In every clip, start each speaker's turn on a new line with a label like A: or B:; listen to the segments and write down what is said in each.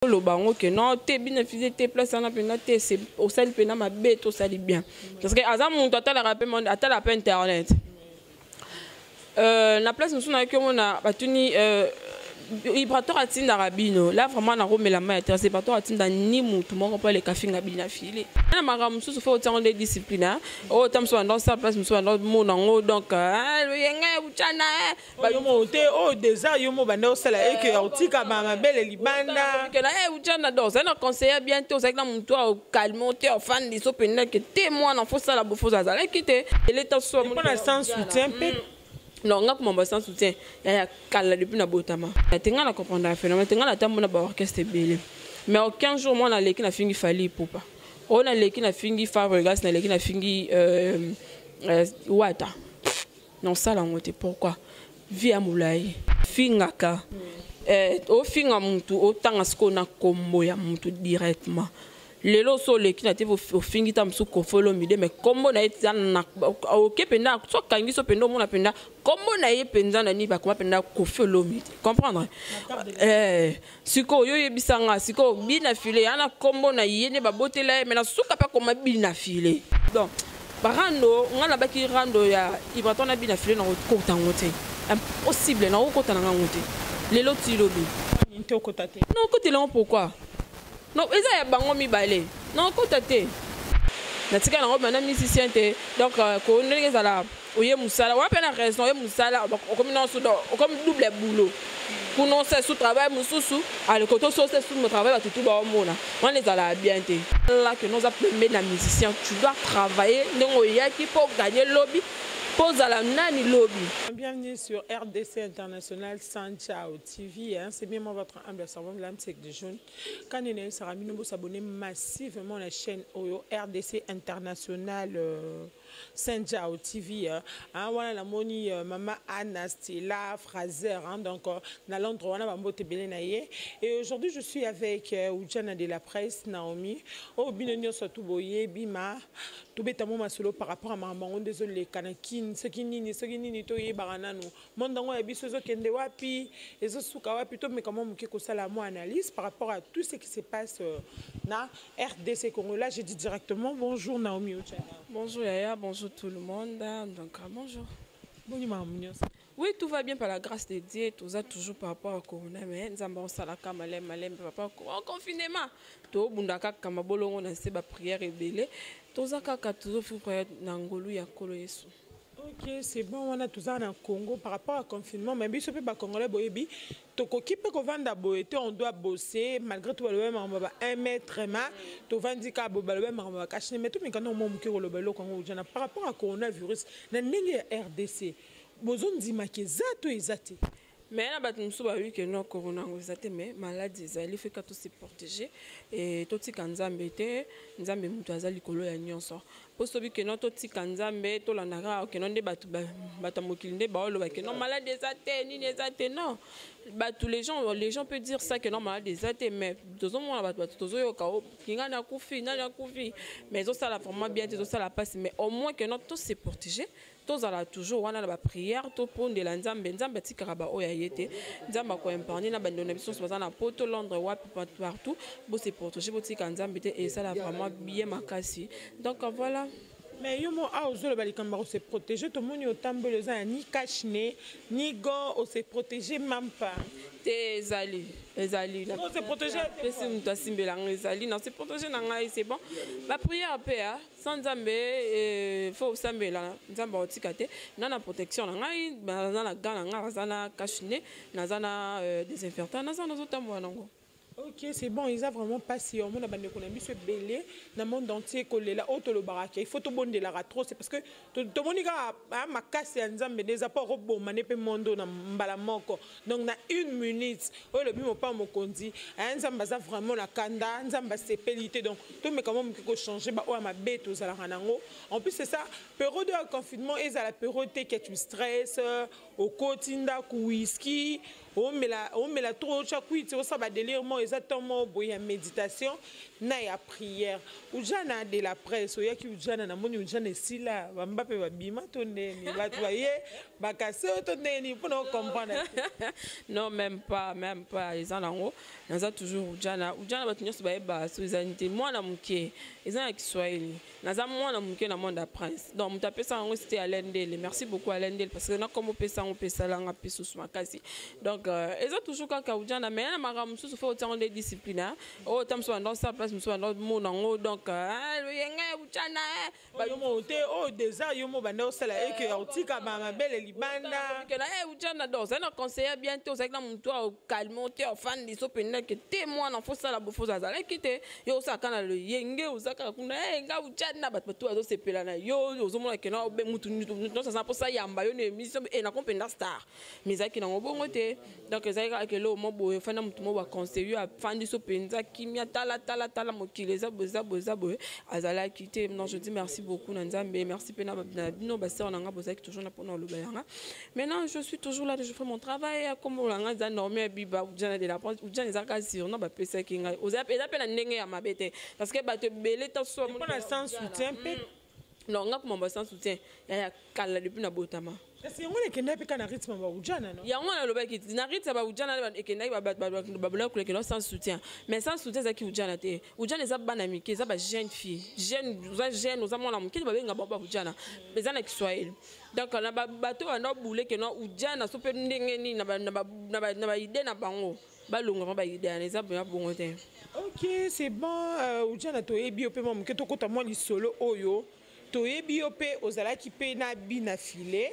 A: Le bango que non, t'es bien fait, t'es place en appel, t'es c'est au sel pena ma bête, au sali bien. Parce que à mon total la rappel, mon à la peine internet. La place nous sommes que on a battu vibrateur à tin d'arabino. Là vraiment na rome la main intéressé vibrateur à tin d'ani mutu mon pas les café ngabina filé. Na maramu sous faut autant de discipline. Oh tam so dans sa place nous sommes dans mon en donc le yenga buchana
B: ba yo mo te oh déjà yo mo banda osala et que otika ba belle libanda
A: que là buchana donc ça na conseiller bientôt c'est que na mutu au calmonter au fan des opéna que témoin en faut ça la bofo ça la quitter et l'état soit
B: mon sans soutien
A: non nga kuma sans soutien ya kala depuis na botama tenga na comprendre la phénomène tenga na tambo na ba orchestre belé mais aucun jour moi na leki na fingi fali popa on a leki na fingi Fabregas na leki na fingi wata non ça la ngote pourquoi via moulai fingaka o finga mutu o tanga sko na kombo ya mutu directement lelo so leki na te au fingi tam su ko follow mide mais kombo na eti na o kependa so kangi so pendo mona penda kombo na ye penza na ni ba kuma penda ko follow mide comprendre siko yo yebisanga siko bina file ana kombo na yene ba botela mais na suka pa koma bina file donc barando ngala baki rando ya ibraton na bina file na ko tangote impossible na ko tananga ngote lelo ti lobi
B: inte ko tate
A: non ko telon pourquoi non eza ya bango mibale non kota te natika nango bana musicien te donc ko ndenge ezala oye musala wa pena raison oye musala comme non sous comme double boulot pour non c'est sous travail mususu ale koto so c'est sous mon travail tout ba mona on les ala bien te là que nous appelons na musicien tu dois travailler ndenge yaki pour gagner lobby. Pose à la nani lobby.
B: Bienvenue sur RDC International Sanchao TV. C'est bien moi votre humble servant de l'AMSEC de Jaune. Quand on est Saramino, s'abonner massivement à la chaîne Oyo RDC International Sanchao TV. Voilà la moni maman Anna Stella Fraser. Donc dans l'endroit on a bambote belenaye. Et aujourd'hui je suis avec Oudjana de la presse Naomi. Oh binonio surtout boye bima. Tout bêtement ma solo par rapport à maman. Désolé kanaki. Ce qui nini to ye baranano mondango ya biso zo kende wapi ezo suka wapi to mais comment muke ko sala mo analyse par rapport à tout ce qui se passe na RDC Congo. Là je dis directement bonjour Naomi Oudjana.
A: Bonjour Yaya, bonjour tout le monde. Donc bonjour.
B: Bonjour maman.
A: Oui, tout va bien par la grâce de Dieu, tout ça toujours par rapport à Corona mais nzamba salaka malem par rapport au confinement. To bundaka kama bolongo na se ba prière ebele. Toza kaka toujours frère nangolu ya kolo Yesu.
B: Ok, c'est bon, on a tout ça en Congo par rapport au confinement. Mais si on peut congolais boyebi, to kokipe ko vanda boyete, on doit bosser malgré tout le même on va 1 mètre ma, to vandi ka bo le même on va cacher mais tout mais quand on monte le belo Congo par rapport à coronavirus, na ndenge RDC. Bozon di makeza to ezate.
A: Mais là, nous savons que nous corona mais maladie il faut que tout se protéger et tout ce qu'on a embêté nous avons mutuaza likolo ya nyonso pour celui que nous tout ce qu'on a embêté tout la nara que nous débattu batamokilinde baolo que non maladie ezate ni ezate non tous les gens peuvent dire ça que non maladie ezate mais deux hommes là tous yo kao kinga na kufi mais ça la vraiment bien ça la passe mais au moins que nous tout se protéger tous ala toujours wana la prière tout pour de la nzambe tikara ba oya yete nzamba ko imparni na bando na biso na poto Londres wapi partout bo se protéger bo tika nzambe te et ça la vraiment bien makasi donc voilà.
B: Mais yomo a osé le kamba se protéger tout le monde au tambeleza ni kashne ni go on se protéger même pas
A: ezali
B: on se protéger
A: pesi muta simbela ezali non se protéger na ngai c'est bon la prière pe sans nzambe faut sambela nzamba otika te na protection na ngai na gana nga na kashne na zana désinfectant na zana zotambo nango.
B: Ok, c'est bon, ils ont vraiment passé. On a bandé qu'on a mis ce belé dans le monde entier collé là auto le baraque. Il faut tout bon de la ratro, c'est parce que tout le monde a ma casse et ensemble des apports robot mané pe mondo na mbalamoko. Donc na 1 minute, oh le bimo pas mon condi. Ensemble ça vraiment la kanda, ensemble c'est pelité donc tout mais quand même qu'il changer bah oh ma bête aux ala ranango. En plus c'est ça, période de confinement et à la période que tu stress au cotinda ku whisky on met la trop chaque nuit on ça va délire moi exactement boya méditation na ya prière ujana de la presse oya ki ujana na moni ujana sila bambape babima tondeni batu baye bakase tondeni pour nous comprendre.
A: Non, même pas les gens en haut naza toujours ujana batu nyos baye ba so izanité moi na muke ezana Kiswahili naza moi na muke na monde prince donc mutape ça ngo c'était Alendele merci beaucoup Alendele parce que na comme pesa on pesa la nga peso makasi donc eza toujours kaka ujana mais na maramu so faut autant de discipline oh tam so dans sa place so dans mon ngo donc yenga ujana
B: ba yo monte oh déjà yo mo banda osala et que otika ba belle libanda
A: que na ujana donc ça na conseiller bientôt c'est que na muntu au calme te fan diso pena que témoin na faut ça la bofo za la kite yo sa kana le yenge uzaka kuna nga ujana batu azo sepela na yo ozomona que na be mutu non ça pour ça yamba yo ne émission et na compenda star mais ça qui na ngobongo te donc ça que lo mo boye fana mutu mo ba conseiller a fan diso penza kimia tala mokile za boza boye azala kite non je dis merci beaucoup na nzambe merci pena bino ba sœur na nga boza qui toujours na pona lo bayanga maintenant je suis toujours là je fais mon travail comme on nga za normal biba ujana de la presse ujana zaka sur non ba pesa kinga oza pena ndenge ya mabete parce que ba te belé ta so
B: mon sans soutien pe
A: non nga pour mon sans soutien ya kala depuis na botama
B: est-ce que on est kenda pe kana rythme ba ujana non
A: ya ngona lo ba ki na rythme ba ujana ba ekenda ba bla ko le sans soutien mais sans soutien za ki ujana te ujana za bana miki za ba jeune fille jeune za mwana miki ba benga ba ujana bezana Kiswahili donc na ba bato na boule ke no ujana so pe ndenge ni na ba idée na bango balonga ba idée na za bongo te.
B: OK c'est bon ujana to ebi ope mo mke to kota mo li solo oyo to ebi ope ozala ki pe na bina filé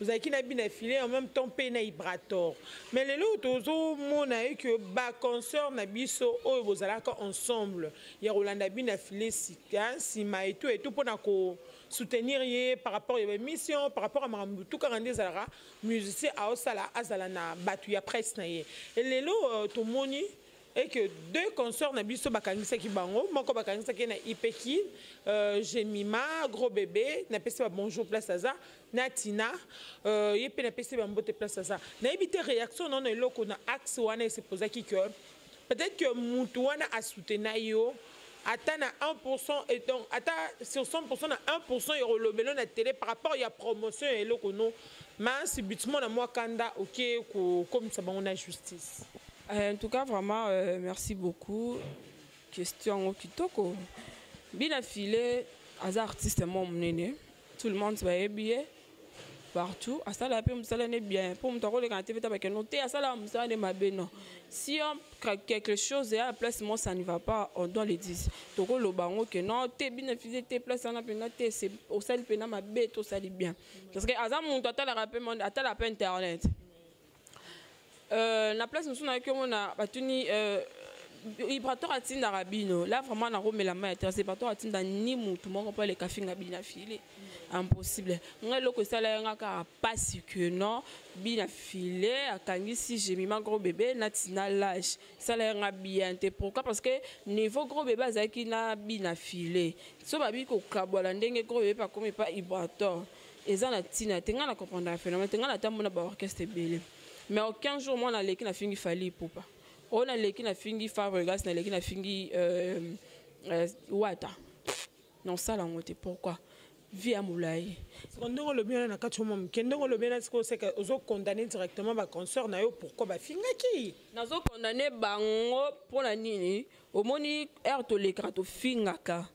B: vous avez qui n'a bien affilé en même temps peine vibrator mais les autres mon a que ba concert na biso o vous allez ensemble il y a Rolanda bien affilé si ma et tout pour ko soutenir par rapport à l'émission par rapport à Marambu tout 42 zara musicien a osala azala na batu ya presse na ye et les to moni et que deux concerts na biso bakangisa ki bango moko bakangisa ki na Ipeki Jemima gros bébé na pese ba bonjour place aza na Tina yepe na pese ba mbote place aza na ebité réaction non eloko na axe wana se poser ki que peut-être que mutu wana a soutenir yo atteint à 1% et donc atteint sur 100% à 1% euro le melon na télé par rapport à promotion et eloko no mais c'est butement na moi kanda OK comme ça on a justice.
A: En tout cas, vraiment, merci beaucoup. Question au Kitoko. Bien affilé, as artiste mon néné. Tout le monde va bien partout. À ça, la paix, ça n'est bien. Pour me dire que quand tu fais avec noter, à ça, là, ça n'est pas bien. Si on craque quelque chose et à la place, moi, ça ne va pas, on doit le dire. Donc, le bango que non, t'es bien affilé, t'es place, on a bien noté, c'est au sel, pénal, ma bête, tout ça, c'est bien. Parce que, à ça, mon total, la rappel, à la paix internet. La place nous sommes avec mon batuni vibrateur à tin d'arabino là vraiment na rome la main vibrateur à tin d'ani mutu moko pas les café ngabina filé impossible ngelo ko sala ngaka pas que non bina filé akangisi Jemima gros bébé na tina lâche sala ngabia te pourquoi parce que niveau gros bébé azaki na bina filé so babi ko kabola ndenge gros bébé pas comme pas vibrateur ezana tina tenga na comprendre la phénomène tenga na tamona ba orchestre belé. Mais aucun jour, moi, je suis fini fali poupa. On a l'équipe fini Fabregas, on a l'équipe fini Wata. Non, ça, là, on était pourquoi? Via Moulay.
B: Quand on le bien na kachomom, quand on le bien c'est que os condamné directement ba concert na yo pourquoi ba fingaki?
A: Nazo condamné bango pour la nini, au moni air to l'écran to fingaka.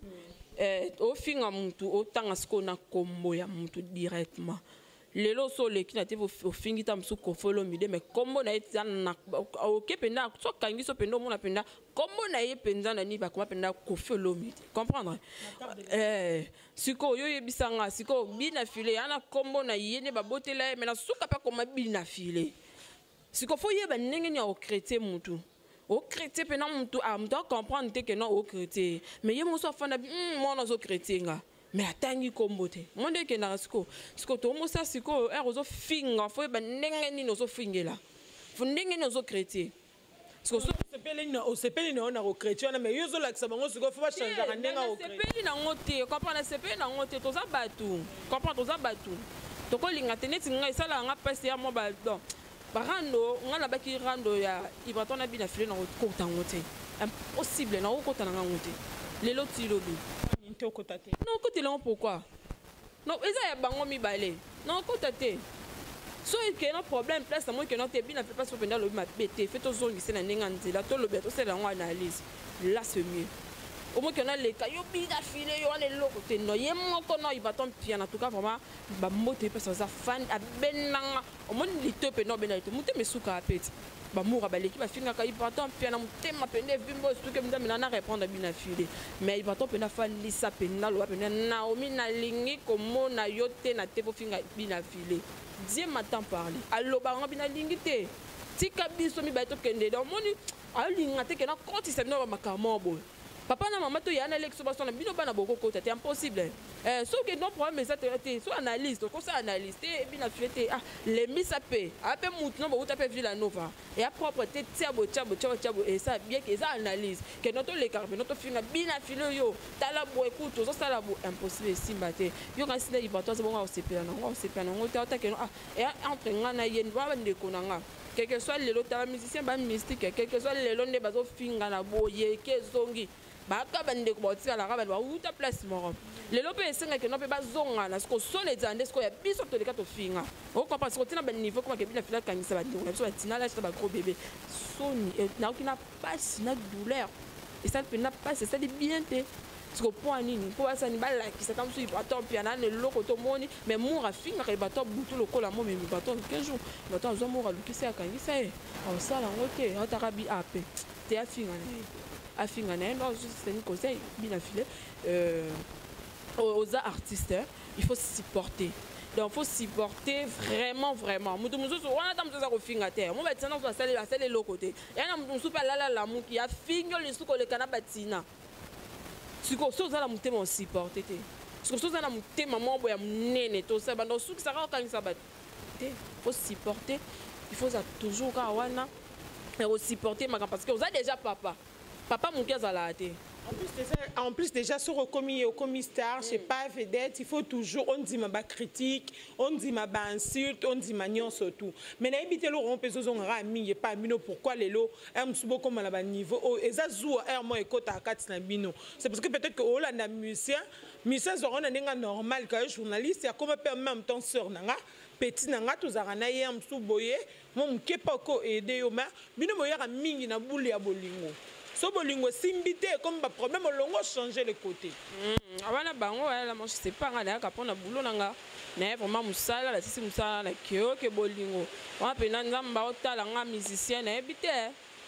A: Au finga mutu au tanga sko na kombo ya mutu directement. Les lots sont les qui n'étaient au fingi tam sous kofolo mide mais comme on a été na ok penda so kangi so penda mon apenda comme on a été penda na ni ba comme penda kofolo mide comprendre siko yo yebisanga siko bina filé ana kombo na yene ba botela mais na suka pa comme bina filé siko fo yeba ndenge ni au chrétien mutu au chrétien penda mutu a mutu comprendre que non au chrétien mais yemo so fana moi na so chrétien mais attends kombote monde ke na siko to mo sa siko erozo finga fo ba ndenge ni no so fingela fo ndenge ni zo chrétien siko so
B: sepeli na on a chrétien mais yo zo la kisa bango siko fo ba changer ndenge au chrétien
A: sepeli na ngote comprendre sepeli na ngote to za batu comprendre to za batu to ko linga teneti ngai sala nga pese ya mo ba don rando nga na baki rando ya ibato na bina file na kota ngote impossible na kota na ngote lelo ti lobi
B: nte okota te
A: non kota le pourquoi non eza ya bango mibale non kota te so ke na problème place na mo ke na te bina fait pas penda lobi ma bete fait to zongisi na ninga nzela to lobi to sela ngo analyse là c'est mieux au moins qu'on a les cas yo bida filé yo ane loko te no ye moko no ibaton piano en tout cas vraiment ba moto pe ça fan a benanga au moins li te pe no benito muté mesuka apeti ba moura ba l'équipe ba finga ka ibaton piano muté ma pende vimbo tout que mdamina na répondre bina filé mais ibaton pe na fa lisa pe na lo pe na omi na lingi komo na yo te na te po finga bina filé Dieu m'attend parler allo ba ngabina lingi te tika biso mi ba to kende do moni alinga te ke na konti se no ba makamo bo papa na maman to yana lek so ba sona bino bana boko ko c'est impossible so que non problème ça te so analyse ko ça analyse te bina fete ah les mis ça pe ape mutu no bo tape villa nova et a propreté tiabo et ça bien que ça analyse que notre les carpe notre finga bina filo yo tala bo écoute so ça la bo impossible simba te yo ka sina ibato so bonga o sepela ngo ta ke no ah et entre ngana yen ba ndeko nanga quel que soit les lots musiciens ba mystique quel que soit les lots de bazo finga na boye ke zongi baka bande ko botsi ala ka ba uta place moro le lope esenga ke no pe bazonga na sko sone dzande sko ya biso to le ka to finga o ko parce que tina ba niveau ko ke bina fila kanisa ba ndeko na biso ba tina la ba gros bébé soni na ki na pas na douleur et ça peut na pas c'est ça de bien te sko point nini ko asa ni ba la ki ça comme si ba to piana ne loko to moni mais moura finga ka ba to butu lo ko la mo me ba to 15 jours ba to zo moura lu ki se akangisa e o sala ngote o tarabi ape te afinga ne afinga na non c'est un conseil bien affilé aux artistes il faut supporter donc faut supporter vraiment mutu mususu wana ta mutu za ko finga te mo batsana so asale lo côté yana mutu mususu pa la muki ya fingo le suko le kana batina siko so za la mutu mo supporter te siko so za la mutu maman bo ya munene to sa bando suki sa ka kanisa ba te faut supporter il faut ça toujours ka wana et supporter parce que vous avez déjà papa mon cœur à la tête.
B: En plus déjà sur au commis star, je sais pas vedette, il faut toujours on dit ma critique, on dit ma insulte, on dit ma nion surtout. Mais na éviter le rompé zo rami pas mino pourquoi les lots aime subo comme à la niveau et ça joue à moi écoute à 4 na bino. C'est parce que peut-être que oh là na musicien on a ninga normal que journaliste ya comme en même temps sœur nanga petit nanga tozara na yam suboye mon kepa ko aider yo ma bino moya mingi na bouli ya bolingo. So bolingo simbité comme ba problème longo changer le côté.
A: Avant bango la moi je sais pas ngana ka pona boulot nanga. Na vraiment musala la sisi musala na kio ke bolingo. Wa pena nzamba otala nga musicien na ebité.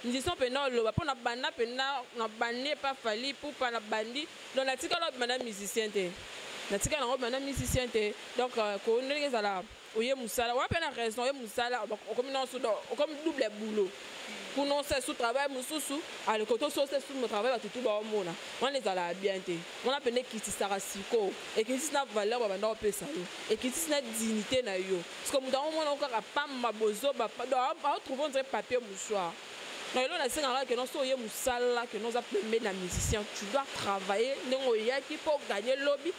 A: Musicien pena lo ba pona banda pena na bande pas fali pour pas na bandi. Donc na tika lo banda musicien te. Na tika na banda musicien te. Donc ko ndenge zala oye musala wa pena raison oye musala comme non comme double boulot. Pour non c'est sous travail mususu à le côté so c'est sous mon travail tout ba mona on les ala bien te on a peine qui sera siko et qui na valeur ba ndo pesa yo et qui na dignité na yo parce que muda on encore pamba bozo ba trouver un papier mouchoir non là c'est ngara que non so ye musala que nous a permis la musicien tu dois travailler ngo yaki pour gagner lobby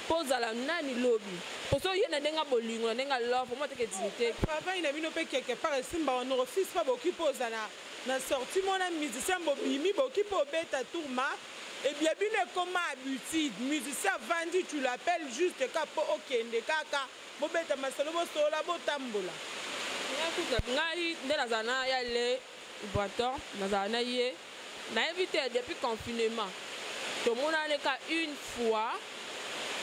A: pose à la nani lobby pour ça yena denga bolingo denga love pour moi te dignité
B: travail na bino pe quelque part simba on refuse pas beaucoup pose na sorti mon musicien bobimi boki po beta tourma et bien bino comme habitude musicien vandi tu l'appelles juste kapo okende kaka bobeta masolo bo sola bo tambola
A: ngai ndela zana ya le boitor na zana ye na éviter depuis confinement tout le monde a ka une fois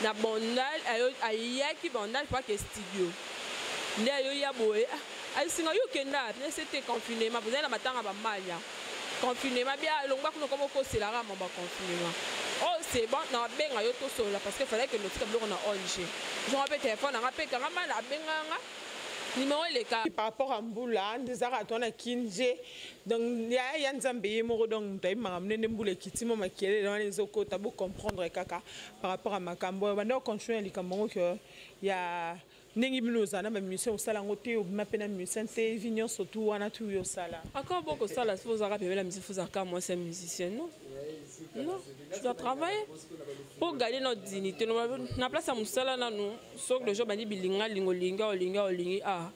A: na bondal ayaki bondal pas que studio nde ayo ya boye asinga yo kenda ne c'était confinement vous avez la matanga ba maya confinement bien longba kuno comme ko c'est la rama ba confinement oh c'est bon na benga yo to sola parce que fallait que notre tableau on a ONG je rappelle téléphone na rappelle quand mal a benga numéro les cas
B: par rapport à Mboula des araton à Kinje donc ya nzambe mo donc tay maramne Mboula kitimo makele dans les oko tabo comprendre kaka par rapport à makambo bando continuer likambo que ya nengi binoza na ba musicien au sala ngote o mapena musicien te vignon surtout wana tu yo sala
A: encore beaucoup ça là si vous avez la musique vous avez moi c'est musicien non non tu dois travailler pour gagner notre dignité na place à musala na nous sauf le jour bandi bilinga lingolinga olinga ah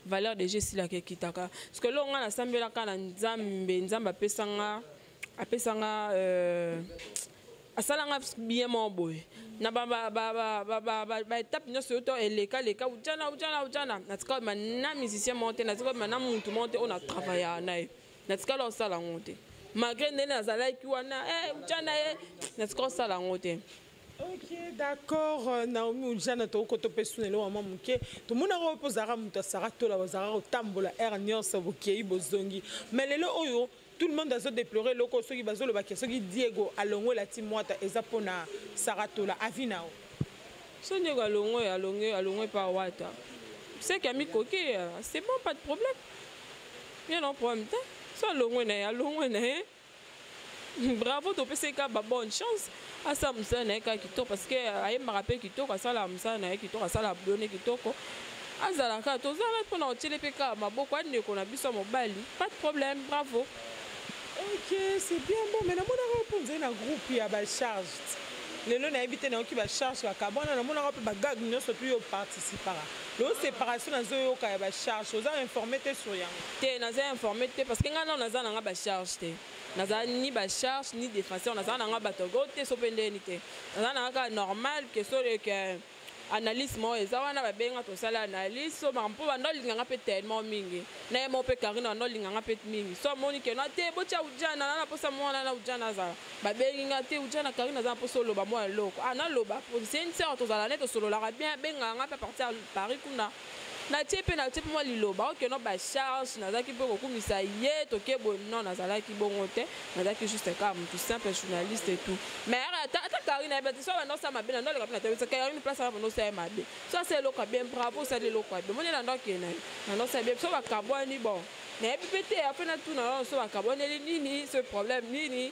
A: valeur de geste la kitaka parce que là on a sambela kana nzambe apesanga asalanga bien mon boy na ba étape nyonso to eleka ujana natika na musicien monté natika na muntu monté on a travaillé naye natika lo sala ngote malgré ndene nazalaki wana ujana natika sala ngote.
B: Ok, d'accord. Naomi Ujana to ko to pesune lo mama muke. To mona ko pozara muta sara to la bazara o tambola nyonso bokei bozongi. Mais lelo oyo tout le monde a déploré loko soki bazo le baké soki Diego alongo la timwata ezapona saratola avinao.
A: So Diego alongo par wata. C'est Camille Coquet, c'est bon, pas de problème. Il y a un problème. So alongo na. Bravo to PCK bonne chance. Asa musa na ka kitoko parce que aye me rappelle kitoko sala musa na kitoko sala donner kitoko. Azala ka to zala pona otile peka maboko andeko na biso mobali. Pas de problème, bravo.
B: Ok, c'est bien bon. Mais na mona répondre na groupe ya ba charge. Lelo na habité na ki ba charge ka kabona na mona ko ba gag nyonso tu yo participera. Le séparation na zo yo ka ba charge, oza informé te sur yango.
A: Te na za informé te parce que ngana na za na ba charge te. Naza ni ba charge ni défenseur naza na bato gote so pendeni te naza na ka normal que so que analyse mo eza wana ba benga to sala analyse so mampo ba ndolinga nga pe tellement mingi na mo pe Karina ndolinga nga pe mingi so moni ke na te bocha ujana na posa mwana na ujana za ba benga te ujana Karina za poso loba mo loko na loba pour c'est une sœur to sala net to solo la bien benga nga pe partir à Paris kuna na tiepe moi liloba ok no ba charge nazaki pe kokumisa ye toke bo non nazalaki bongo te nazaki juste comme tout simple journaliste et tout mais ata Karina ba so ba no sa mabe na no le kapina te Karina place ba no sa mabe so c'est lo ka bien bravo ça le lo ka bien moni na ndo ke na no sa bien so ba kaboni bon na epipete afena tout na so ba kaboni nini ce problème nini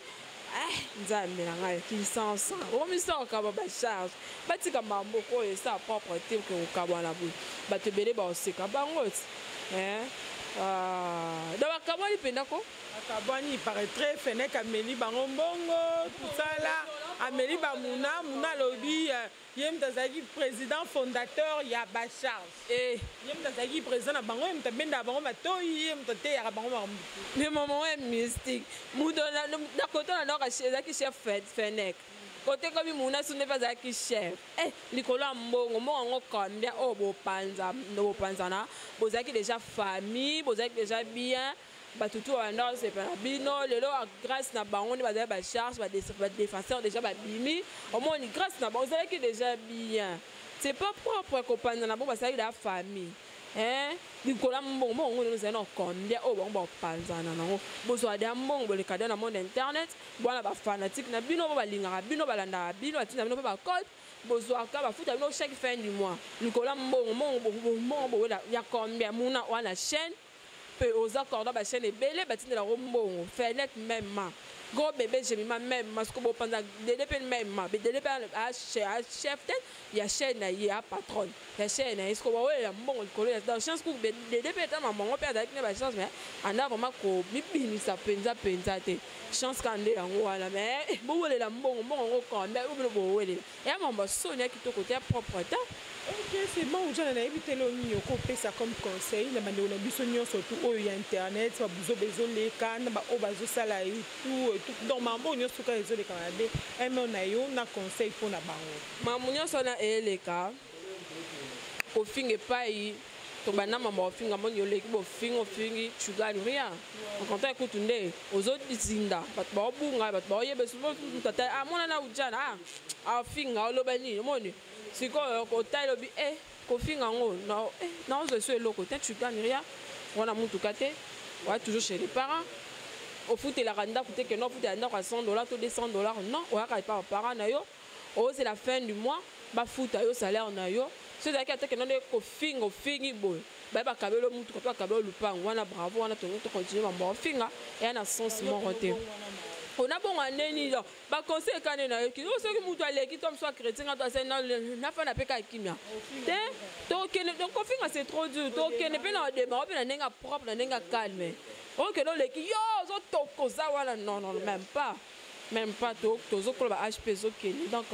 A: nzambe na ngai ki sans omisa ka ba charge batika mamboko et ça propre te ko ka bana bu batebele ba oseka bango dans bakabwani penda ko
B: akabwani paraît très feneka ameli bango mbongo tout ça là ameli ba muna lobi yem tazaki président fondateur ya ba charge yem tazaki président na bango yem tabenda bango matoyi yem tote ya bango ba
A: mais maman est mystique mudona na koto na ndoka ezaki chef fenek côté comme muna sunne pas zaki chef likolo mbongo mbongo combien bopanza na bozaki déjà famille bozaki déjà bien batutu wana c'est pas bino lelo grâce na bango ni bazali ba charge ba défenseur déjà ba bimi au moins grâce na bango zaki déjà bien c'est pas propre kopanza na bo basali la famille likolo mbongo nous allons combien bon panzana nango bozwa de mbongo bolekada na monde internet bwana ba fanatique na bino ba lingaka bino balanda bino atina bino ba code bozwa ka ba futa bino chaque fin du mois likolo mbongo ya combien muna wana chaîne peut aux accords ba chaîne ebele batina la mbongo fenet même gros bébé j'ai mis ma même parce que bon pendant DDP même DDP à chef tête il y a chaîne il y a patron il y a chaîne est-ce que ouais bon le dans chance que DDP ta maman on perd avec la chance mais en a vraiment ko bibini ça penza te chance quand est en wala mais bon le la bon on ko mais bon le et maman sonia qui to côté propre ta
B: ok c'est bon ujana na éviter le nyo ko pesa comme conseil na bande na biso nyo surtout au internet ba buzo bezoleka na ba obazo sala et tout donc mambo nyo suka ezoleka na de eme na yo na conseil pour na bango
A: mambo nyo sona eleka ko finge pai to bana mama ofinga monyo leki bo fingi tu gagnes rien en comptant écoute nde ozodi zinda bat ba obunga bat ba yebe subo tata amona na ujana afinga olobani moni siko ko tailo bi ko finga ngo na ozo so eloko te tu gagnes rien wana mutu kate wa toujours chez les parents au foot la randa coûter que non foot à $100 to $200 non o ka pas parents na yo c'est la fin du mois ba foot yo salaire na yo c'est ça qui attaque non ko fingi boy ba kabelo mutu ko kabelo lupango wana bravo wana to continuer ma finga et na sens mon roté on a bon année là ba conseil kané na yo ki o soki mutu aleki tom soit chrétien to c'est na fa na peka kimia te to kene donc finga c'est trop dur to kene pe na démarrer pe na nenga propre na nenga calme ok non leki yo zo toko za wana non même pas tout zo ko ba HP zo kene donc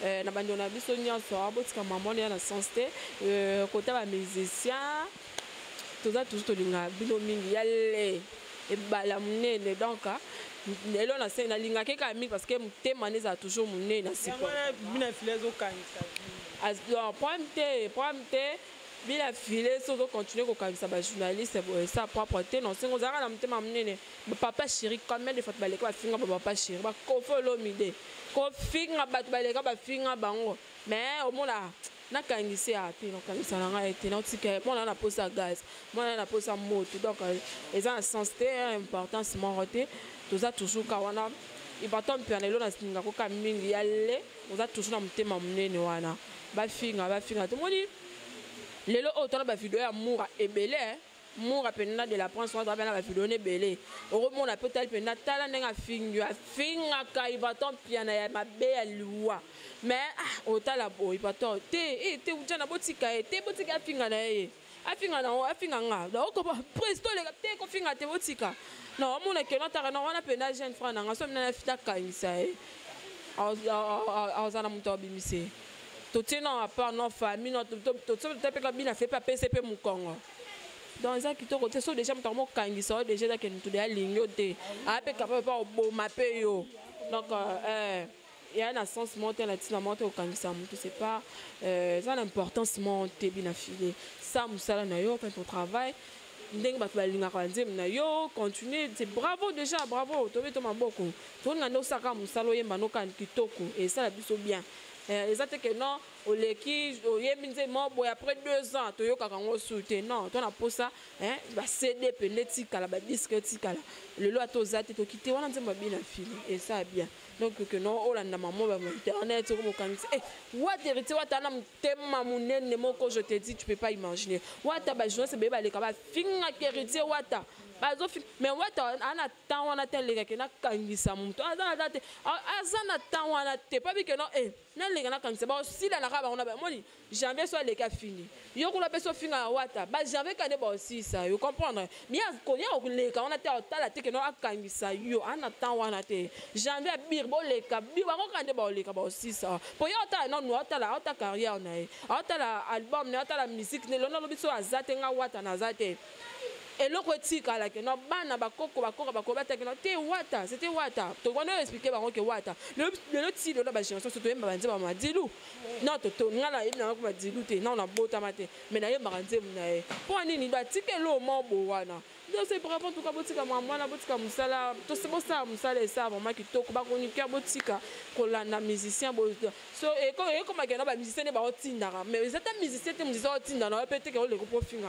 A: na bando na biso nyonso abotika maman ya na sens te côté ba musicien toza toujours tolinga bino mingi ya le ebala monene donc lelo na se nalinga ke ka mingi parce que motema ne ezala toujours monene na siko
B: bina file ezokangisa
A: problème te bina file so ozocontinue kokangisa bajournaliste esa propre te non sengo ozalaka na motema monene bapapa chéri combien de fois baleka bafinga bapapa chéri bakofi olomide kofinga bato baleka bafinga bango mais omona nakangisi ya te nakangisa na ngai te naotika mwana na posa gaz mwana na posa moto donc eza na sens te importance moko te toza toujours ka wana ibato mpia na lelo na sininga koka mingi ya le oza toujours na motema monene wana bafinga tomoni lelo oyo tona bavideo ya mura ebele mura penina de la prince wana bana bavideo nebele okomona pe tali penina tala ndenge afingaka ibato mpia na ya mabe ya liwa mais otala boy pato te ujana botika te botika afinga na ye afinga nga donc presto le te ko finga te botika non mona ke notaka na wana pena jeune frère nga so mina fita kanisa e azana muto bimise to tina pa no famille no to te pe bina fait pas PCP mukongo dans ça qui te so déjà muto mo kangisa déjà da ke ntu de alingo te ape capable pas oboma pe yo donc il y a un sens monté la tina monté au kangisa mutu c'est pas ça l'importance monté bina filé ça musala na yo fait ton travail ndenge bato balingaka nzembo na yo continue c'est bravo déjà bravo tobe to maboko to ngando saka musala oyemba no kan kitoko et ça la biso bien exacte que non oleki oyembi nzembo boy après 2 ans to yokaka ngo souté non to na posa ba CD pende tikala ba disque tikala le lo atozate to quitter wana nzembo bien fini et ça bien donc que non olanda maman ba internet ko mokanisi what hérité what ana mtema munene moko je te dis tu peux pas imaginer what ba journée be ba leka ba finga hérité wata bazo mais wata ana temps wana telega ke na kangisa mutu azana te azana temps wana te pas bi que non na lega na kangisa ba aussi la raba on a ba moni janvier soit les cas fini yo ko la peso finga wata ba janvier kane ba aussi ça you comprendre mais ko ya ko leka on a te tala te que non akangisa yo ana temps wana te janvier bir bo leka bi ba ko kande ba leka ba aussi ça pour yo ta non no ta la ta carrière na ta la album na ta la musique ne lo biso azate nga wata na zate et l'autre tika là que non bana bakoko bata que non te wata c'était wata to on a expliqué ba que wata le ti de la ba génération surtout ba banze ba madilu non to ngala ina ko madilu te non na bota mate mais na ye baranze mna e pour nini ba tika lo mo bo wana donc c'est bravo en tout cas botika mwana botika musala to c'est bossa musala et ça vraiment qui to ko ba konikia botika ko la na musicien bo so et ko ma que non ba musicien ba otindara mais ils étaient musiciens te musicien otindara na peut-être que le ko finga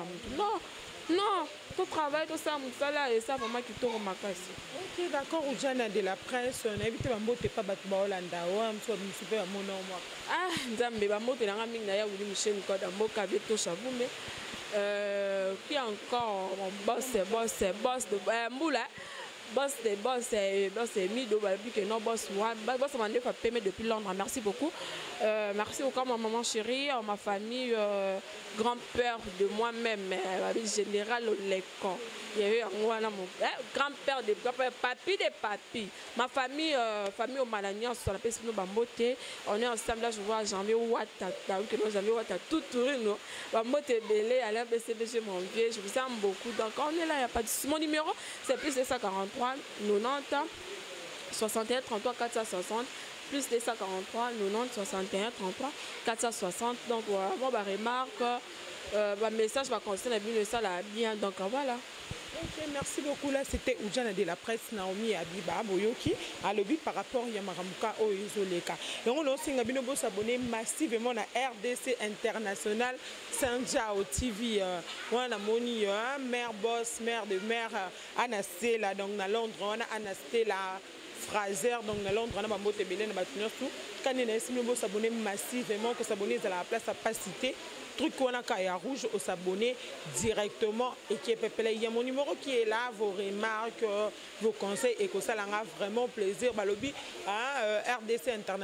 A: non tout travail tout ça musala et ça vraiment qui tourne ma casse.
B: OK d'accord Ujana de la presse on invite bambote pas batu ba Holanda wa mso musipe ya mona moi
A: nzambe bambote na mingi na ya wuli Michel Koda mboka veto chavume qui encore mon boss de Mboula boss Mido que non boss moi boss m'a fait payer depuis Londres merci beaucoup à ma maman chérie à ma famille grand-père de moi-même général Lekon il y a eu un grand-père de papi ma famille au Malagnan sur la piste nous bambote on est ensemble là je vois janvier Ouattata que nous janvier Ouattata tout tourino bambote belé à la BCBG mon vieux je vous aime beaucoup donc on est là il y a pas de mon numéro c'est plus de 143 90 61 33 460 plus de 143 90 61 33 460 donc voilà bon bah remarque message va concerner ça là bien donc voilà.
B: OK, merci beaucoup. Là, c'était Ujana de la presse Naomi Abiba Boyoki à l'objet par rapport à Yamaramuka Oizoleka. Et on a aussi s'abonner massivement à RDC International Sanjao TV. On a moni mère boss, mère de mère Anastela donc à Londres, on a Anastela Fraser donc à Londres on a Mambote Belén à Batunos tout. Quand on a s'abonner massivement que s'abonner à la place à pas citer. Truc qu'on a Kaya Rouge au s'abonner directement et qui est peuplé. Il y a mon numéro qui est là, vos remarques, vos conseils et que ça a vraiment plaisir. Balobi, RDC International.